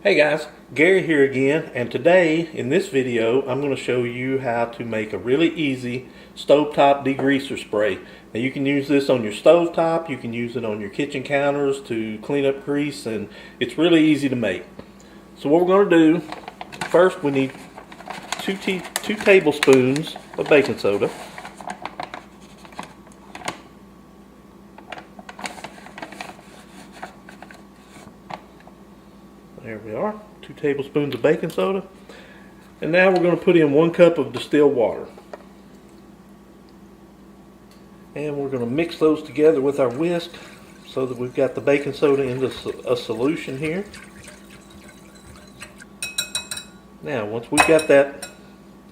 Hey guys, Gary here again, and today in this video I'm going to show you how to make a really easy stovetop degreaser spray. Now you can use this on your stovetop, you can use it on your kitchen counters to clean up grease, and it's really easy to make. So what we're going to do, first we need two tablespoons of baking soda. There we are, 2 tablespoons of baking soda. And now we're going to put in 1 cup of distilled water. And we're going to mix those together with our whisk so that we've got the baking soda into a solution here. Now once we've got that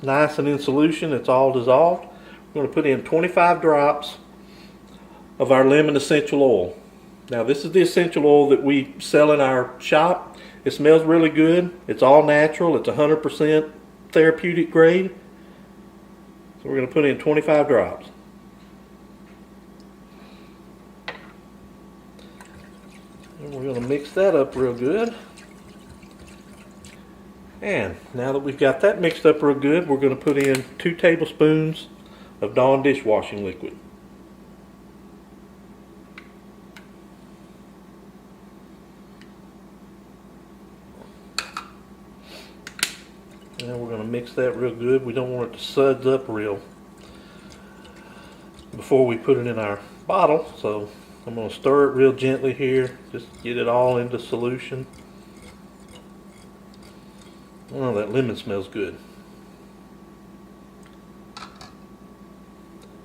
nice and in solution, it's all dissolved, we're going to put in 25 drops of our lemon essential oil. Now this is the essential oil that we sell in our shop. It smells really good. It's all natural. It's 100% therapeutic grade. So we're going to put in 25 drops. And we're going to mix that up real good. And now that we've got that mixed up real good, we're going to put in 2 tablespoons of Dawn dishwashing liquid. And we're going to mix that real good. We don't want it to suds up real before we put it in our bottle. So I'm going to stir it real gently here. Just get it all into solution. Oh, that lemon smells good.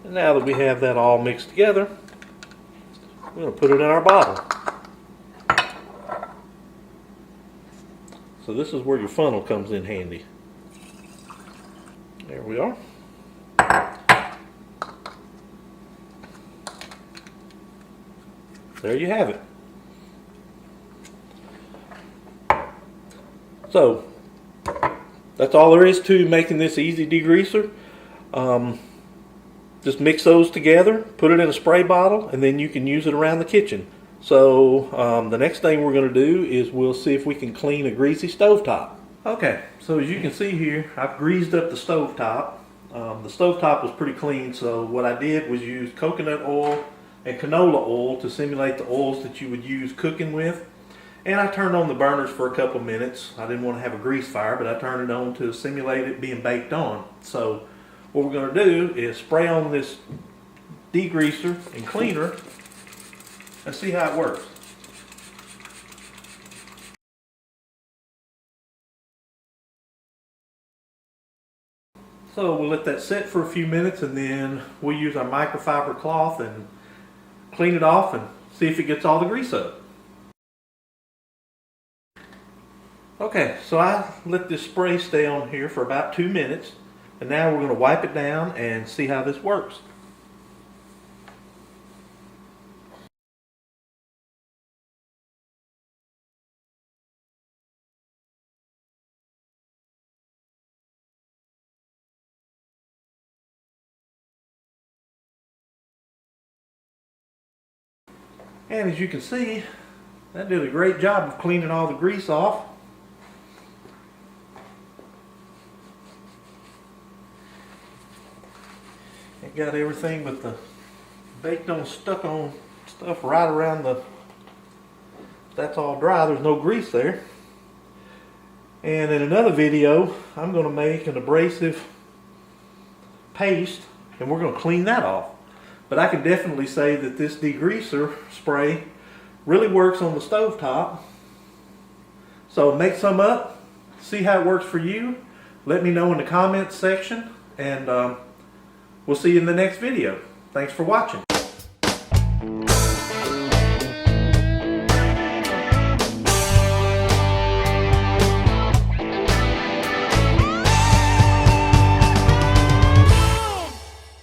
And now that we have that all mixed together, we're going to put it in our bottle. So this is where your funnel comes in handy. There we are. There you have it. So that's all there is to making this easy degreaser. Just mix those together, put it in a spray bottle, and then you can use it around the kitchen. So the next thing we're going to do is we'll see if we can clean a greasy stovetop. Okay, so as you can see here, I've greased up the stovetop. The stovetop was pretty clean, so what I did was use coconut oil and canola oil to simulate the oils that you would use cooking with. And I turned on the burners for a couple minutes. I didn't want to have a grease fire, but I turned it on to simulate it being baked on. So what we're going to do is spray on this degreaser and cleaner and see how it works. So we'll let that sit for a few minutes, and then we'll use our microfiber cloth and clean it off and see if it gets all the grease up. Okay, so I let this spray stay on here for about 2 minutes, and now we're going to wipe it down and see how this works. And as you can see, that did a great job of cleaning all the grease off. It got everything but the baked on, stuck on stuff right around the, that's all dry, there's no grease there. And in another video, I'm going to make an abrasive paste, and we're going to clean that off. But I can definitely say that this degreaser spray really works on the stovetop. So make some up, see how it works for you. Let me know in the comments section, and we'll see you in the next video. Thanks for watching.